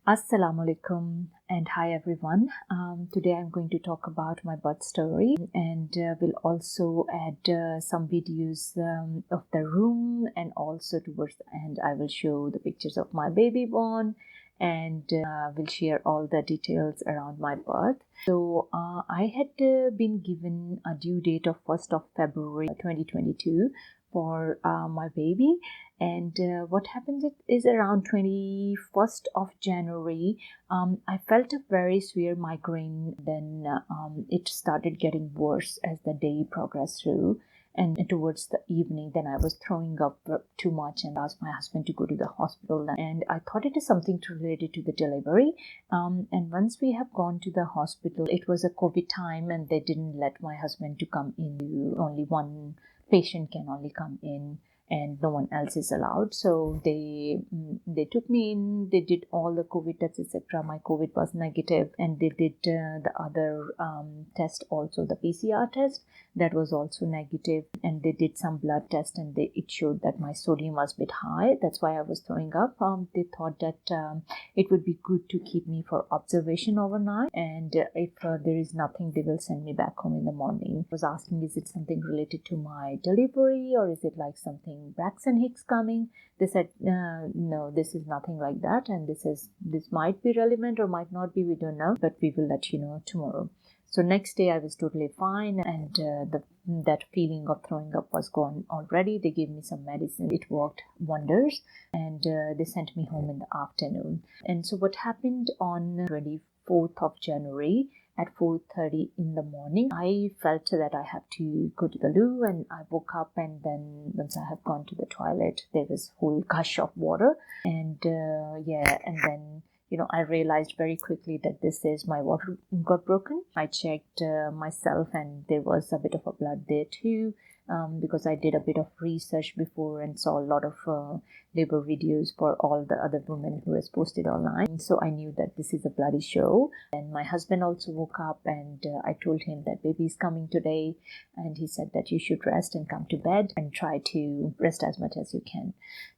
Assalamu alaikum and hi everyone. Today I'm going to talk about my birth story and will also add some videos of the room, and also towards the end I will show the pictures of my baby born and will share all the details around my birth. So I had been given a due date of 1st of February 2022 for my baby. And what happened is around 21st of January, I felt a very severe migraine. Then it started getting worse as the day progressed through. And towards the evening, then I was throwing up too much and asked my husband to go to the hospital. And I thought it is something related to the delivery. And once we have gone to the hospital, it was a COVID time and they didn't let my husband to come in. Only one patient can only come in and no one else is allowed. So they took me in. They did all the COVID tests, etc. My COVID was negative, and they did the other test also, the PCR test, that was also negative. And they did some blood test, and it showed that my sodium was a bit high. That's why I was throwing up. They thought that it would be good to keep me for observation overnight, and if there is nothing, they will send me back home in the morning. I was asking, is it something related to my delivery, or is it like something Braxton Hicks coming? They said no, this is nothing like that, and this might be relevant or might not be, we don't know, but we will let you know tomorrow. So next day I was totally fine, and that feeling of throwing up was gone already. They gave me some medicine, it worked wonders, and they sent me home in the afternoon. And so what happened on 24th of January at 4:30 in the morning, I felt that I have to go to the loo, and I woke up, and then once I have gone to the toilet, there was whole gush of water, and and then I realized very quickly that this is my water got broken. I checked myself, and there was a bit of a blood there too, because I did a bit of research before and saw a lot of labor videos for all the other women who has posted online. So I knew that this is a bloody show. And my husband also woke up, and I told him that baby is coming today, and he said that you should rest and come to bed and try to rest as much as you can.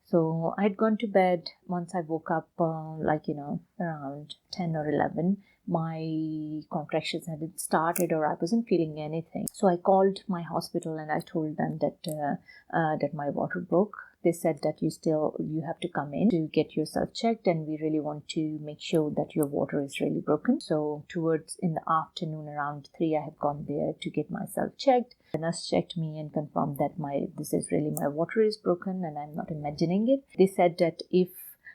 So I'd gone to bed. Once I woke up, around 10 or 11, my contractions hadn't started, or I wasn't feeling anything. So I called my hospital and I told them that my water broke. They said that you have to come in to get yourself checked, and we really want to make sure that your water is really broken. So towards in the afternoon around 3, I have gone there to get myself checked. The nurse checked me and confirmed that this is really my water is broken, and I'm not imagining it. They said that if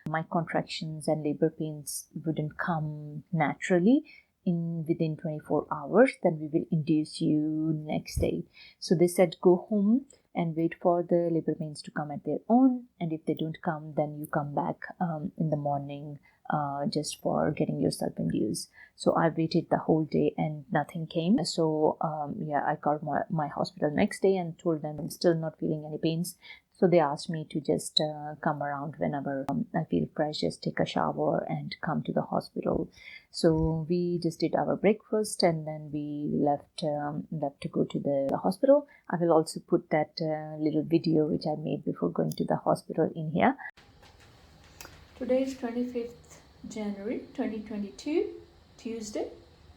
my contractions and labor pains wouldn't come naturally within 24 hours, then we will induce you next day. So they said go home and wait for the labor pains to come at their own, and if they don't come, then you come back in the morning just for getting yourself induced. So I waited the whole day and nothing came. So I called my hospital next day and told them I'm still not feeling any pains. So they asked me to just come around whenever I feel fresh, just take a shower and come to the hospital. So we just did our breakfast, and then we left to go to the hospital. I will also put that little video which I made before going to the hospital in here. Today is 25th January 2022, Tuesday,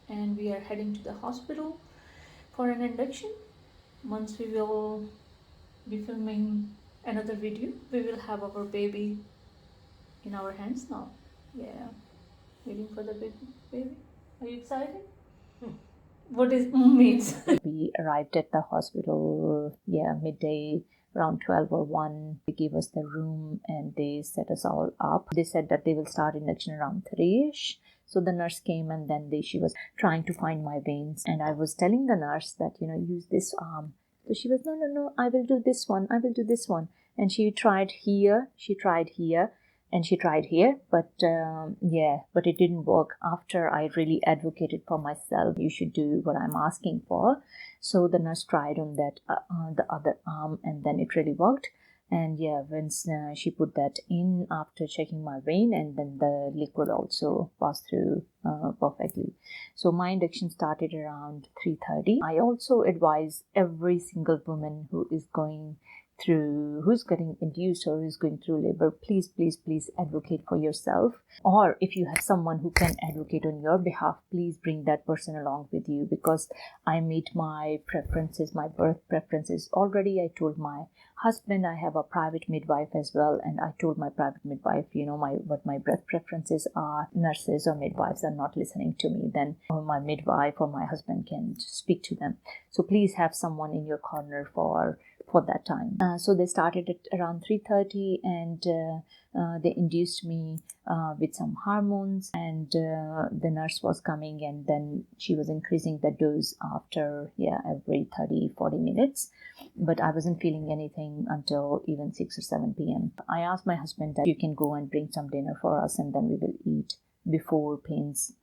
and we are heading to the hospital for an induction. Once we will be filming another video, we will have our baby in our hands now. Yeah, waiting for the baby. Are you excited? What is means? We arrived at the hospital, midday, around 12 or 1. They gave us the room and they set us all up. They said that they will start induction around 3ish. So the nurse came, and then she was trying to find my veins, and I was telling the nurse that use this arm. So she was no, I will do this one, and she tried here, and she tried here, but it didn't work. After I really advocated for myself, you should do what I'm asking for. So the nurse tried on that the other arm, and then it really worked. And once she put that in after checking my vein, and then the liquid also passed through perfectly. So my induction started around 3:30. I also advise every single woman who is going who's getting induced or who's going through labor, please, please, please advocate for yourself. Or if you have someone who can advocate on your behalf, please bring that person along with you, because I made my preferences, my birth preferences already. I told my husband I have a private midwife as well, and I told my private midwife, what my birth preferences are. Nurses or midwives are not listening to me, then my midwife or my husband can speak to them. So please have someone in your corner for that time. So they started at around 3:30, and they induced me with some hormones, and the nurse was coming, and then she was increasing the dose after every 30-40 minutes. But I wasn't feeling anything until even 6 or 7 p.m. I asked my husband that you can go and bring some dinner for us, and then we will eat before pains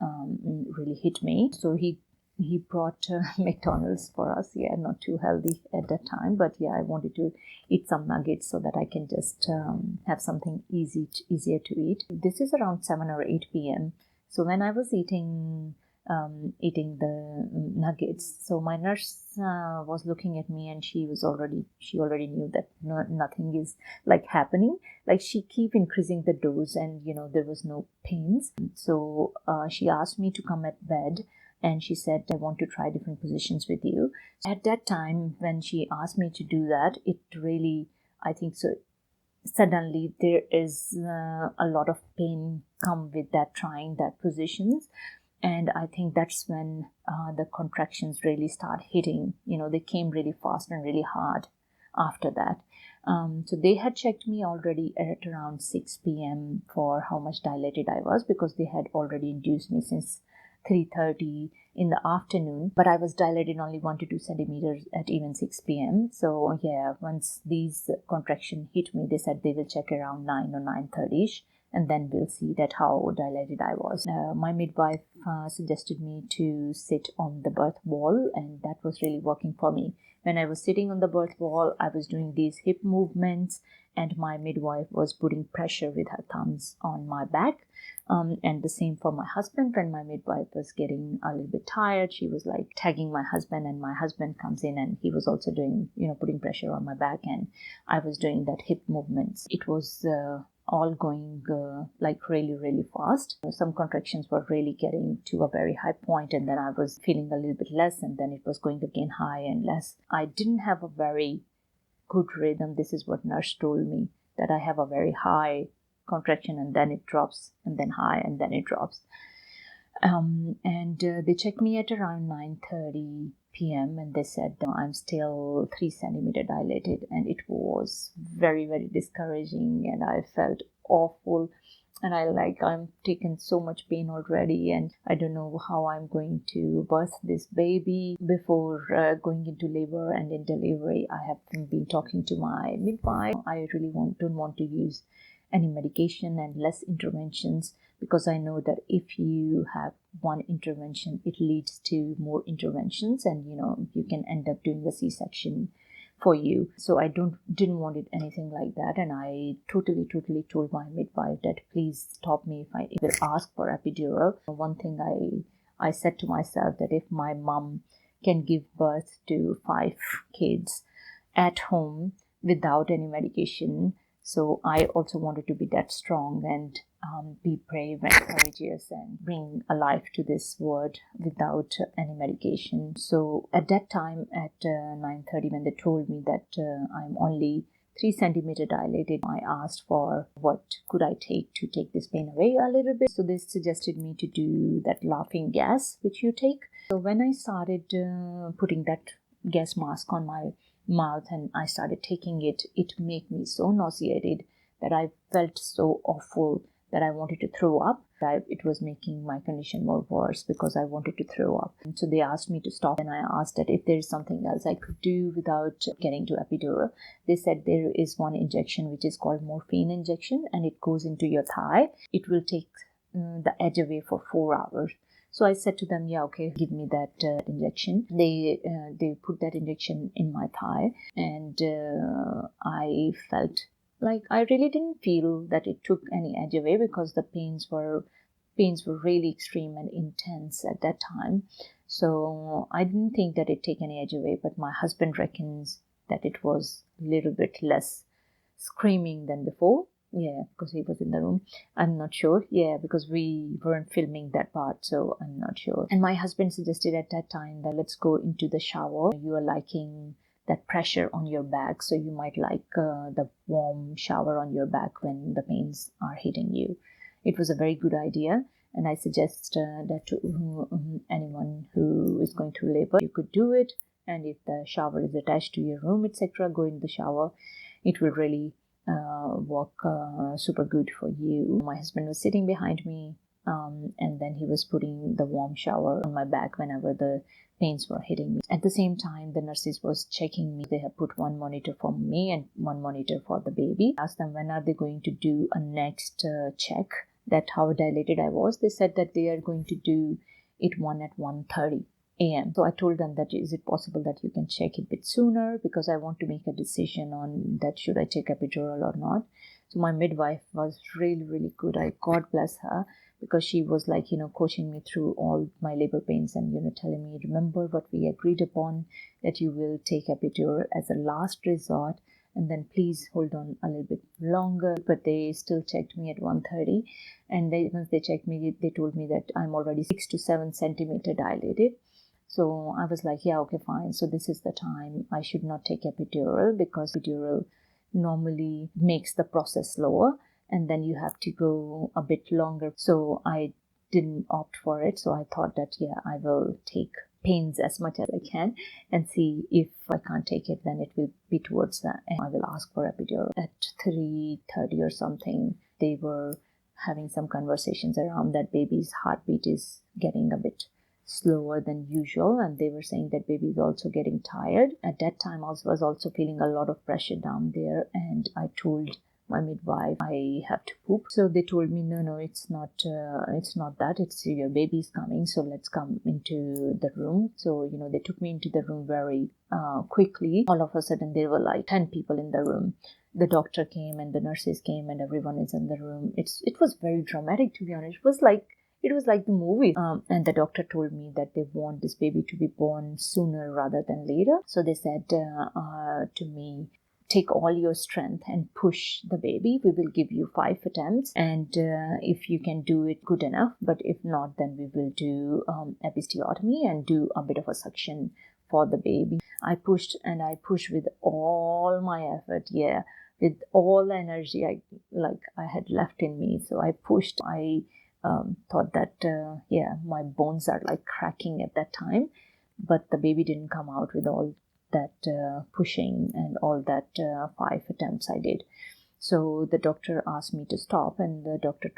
really hit me. So he brought McDonald's for us. Not too healthy at that time, but I wanted to eat some nuggets so that I can just have something easier to eat. This is around 7 or 8 p.m. So when I was eating the nuggets, so my nurse was looking at me, and she already knew that nothing is like happening. Like, she keep increasing the dose, and there was no pains. So she asked me to come at bed, and she said, I want to try different positions with you. At that time, when she asked me to do that, it really, I think so, suddenly there is a lot of pain come with that, trying that positions. And I think that's when the contractions really start hitting. They came really fast and really hard after that. So they had checked me already at around 6 p.m. for how much dilated I was, because they had already induced me since 3:30 in the afternoon, but I was dilated only 1 to 2 centimeters at even 6 p.m. So once these contractions hit me, they said they will check around 9 or 9:30ish, and then we'll see that how dilated I was. My midwife suggested me to sit on the birth wall, and that was really working for me. When I was sitting on the birth wall, I was doing these hip movements, and my midwife was putting pressure with her thumbs on my back. And the same for my husband. When my midwife was getting a little bit tired, she was like tagging my husband, and my husband comes in, and he was also doing, putting pressure on my back, and I was doing that hip movements. It was all going like really, really fast. Some contractions were really getting to a very high point, and then I was feeling a little bit less, and then it was going again high and less. I didn't have a very good rhythm. This is what nurse told me, that I have a very high contraction, and then it drops, and then high, and then it drops. And they checked me at around 9:30 p.m. and they said I'm still 3 centimeter dilated, and it was very, very discouraging, and I felt awful, and I'm taking so much pain already, and I don't know how I'm going to birth this baby. Before going into labor and in delivery, I have been talking to my midwife. I really don't want to use any medication and less interventions, because I know that if you have one intervention, it leads to more interventions, and you can end up doing a C-section for you. So I didn't want it anything like that, and I totally told my midwife that please stop me if I will ask for epidural. One thing I said to myself, that if my mom can give birth to 5 kids at home without any medication, so I also wanted to be that strong and be brave and courageous and bring a life to this world without any medication. So at that time, at 9:30, when they told me that I'm only 3 centimeter dilated, I asked for what could I take to take this pain away a little bit. So they suggested me to do that laughing gas which you take. So when I started putting that gas mask on my mouth and I started taking it, it made me so nauseated that I felt so awful that I wanted to throw up. It was making my condition more worse because I wanted to throw up. And so they asked me to stop, and I asked that if there's something else I could do without getting to epidural. They said there is one injection which is called morphine injection, and it goes into your thigh. It will take the edge away for 4 hours. So I said to them, yeah, okay, give me that injection. They put that injection in my thigh, and I felt like I really didn't feel that it took any edge away, because the pains were really extreme and intense at that time. So I didn't think that it take any edge away, but my husband reckons that it was a little bit less screaming than before. Yeah, because he was in the room. I'm not sure. Yeah, because we weren't filming that part, so I'm not sure. And my husband suggested at that time that let's go into the shower. You are liking that pressure on your back, so you might like the warm shower on your back when the pains are hitting you. It was a very good idea, and I suggest that to anyone who is going through labor, you could do it. And if the shower is attached to your room, etc., go in the shower. It will really work super good for you. My husband was sitting behind me, and then he was putting the warm shower on my back whenever the pains were hitting me. At the same time, the nurses was checking me. They have put one monitor for me and one monitor for the baby. I asked them when are they going to do a next check, that how dilated I was. They said that they are going to do it one at 1:30 a.m. So I told them that is it possible that you can check it a bit sooner, because I want to make a decision on that should I take epidural or not. So my midwife was really, really good. God bless her, because she was like, coaching me through all my labor pains and, telling me, remember what we agreed upon, that you will take epidural as a last resort, and then please hold on a little bit longer. But they still checked me at 1:30, and once they checked me, they told me that I'm already 6 to 7 centimeter dilated. So I was like, yeah, okay, fine. So this is the time I should not take epidural, because epidural normally makes the process slower, and then you have to go a bit longer. So I didn't opt for it. So I thought that, yeah, I will take pains as much as I can and see if I can't take it, then it will be towards that. And I will ask for epidural. At 3:30 or something, they were having some conversations around that baby's heartbeat is getting a bit slower than usual, and they were saying that baby is also getting tired. At that time I was also feeling a lot of pressure down there, and I told my midwife I have to poop. So they told me no, it's not that, it's your baby's coming, so let's come into the room. So they took me into the room very quickly. All of a sudden there were like 10 people in the room. The doctor came and the nurses came and everyone is in the room. It was very dramatic, to be honest. It was like the movie. And the doctor told me that they want this baby to be born sooner rather than later. So they said to me, take all your strength and push the baby. We will give you 5 attempts. And if you can do it, good enough. But if not, then we will do episiotomy and do a bit of a suction for the baby. I pushed and I pushed with all my effort. Yeah. With all the energy I had left in me. So I pushed. I thought that, my bones are like cracking at that time, but the baby didn't come out with all that pushing and all that 5 attempts I did. So the doctor asked me to stop, and the doctor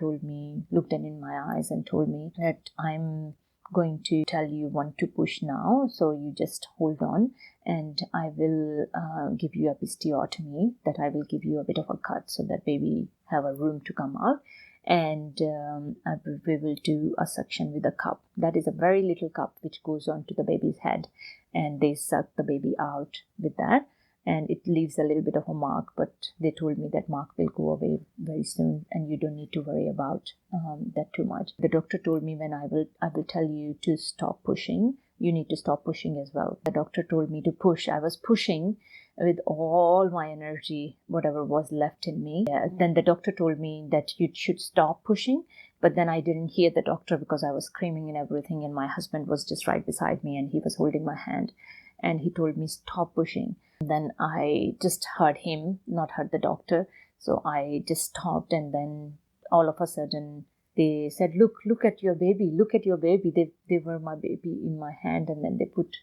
looked in my eyes and told me that I'm going to tell you when to push now, so you just hold on, and I will give you episiotomy, that I will give you a bit of a cut so that baby have a room to come out. And we will do a suction with a cup. That is a very little cup which goes onto the baby's head, and they suck the baby out with that, and it leaves a little bit of a mark, but they told me that mark will go away very soon and you don't need to worry about that too much. The doctor told me when I will tell you to stop pushing, you need to stop pushing as well. The doctor told me to push. I was pushing with all my energy, whatever was left in me. Then the doctor told me that you should stop pushing, but then I didn't hear the doctor because I was screaming and everything, and my husband was just right beside me and he was holding my hand, and he told me stop pushing. And then I just heard him, not heard the doctor. So I just stopped, and then all of a sudden they said, look at your baby, look at your baby. They were my baby in my hand, and then they put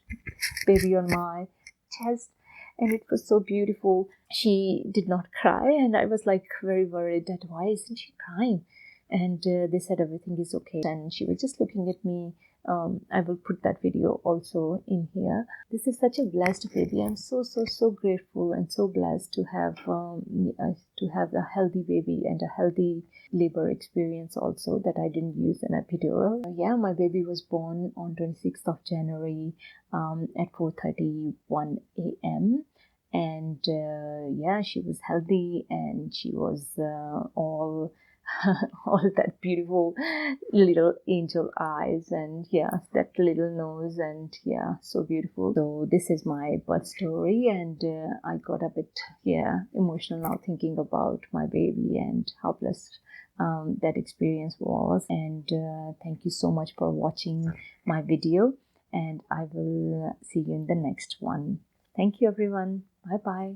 baby on my chest, and it was so beautiful. She did not cry, and I was like very worried that why isn't she crying? And they said everything is okay, and she was just looking at me. I will put that video also in here. This is such a blessed baby. I'm so grateful and so blessed to have a healthy baby and a healthy labor experience also, that I didn't use an epidural. My baby was born on 26th of January at 4:31 a.m. And she was healthy, and she was all all that beautiful little angel eyes, and yeah, that little nose, and yeah, so beautiful. So this is my birth story, and I got a bit emotional now thinking about my baby and how blessed that experience was. And thank you so much for watching my video, and I will see you in the next one. Thank you, everyone. Bye bye.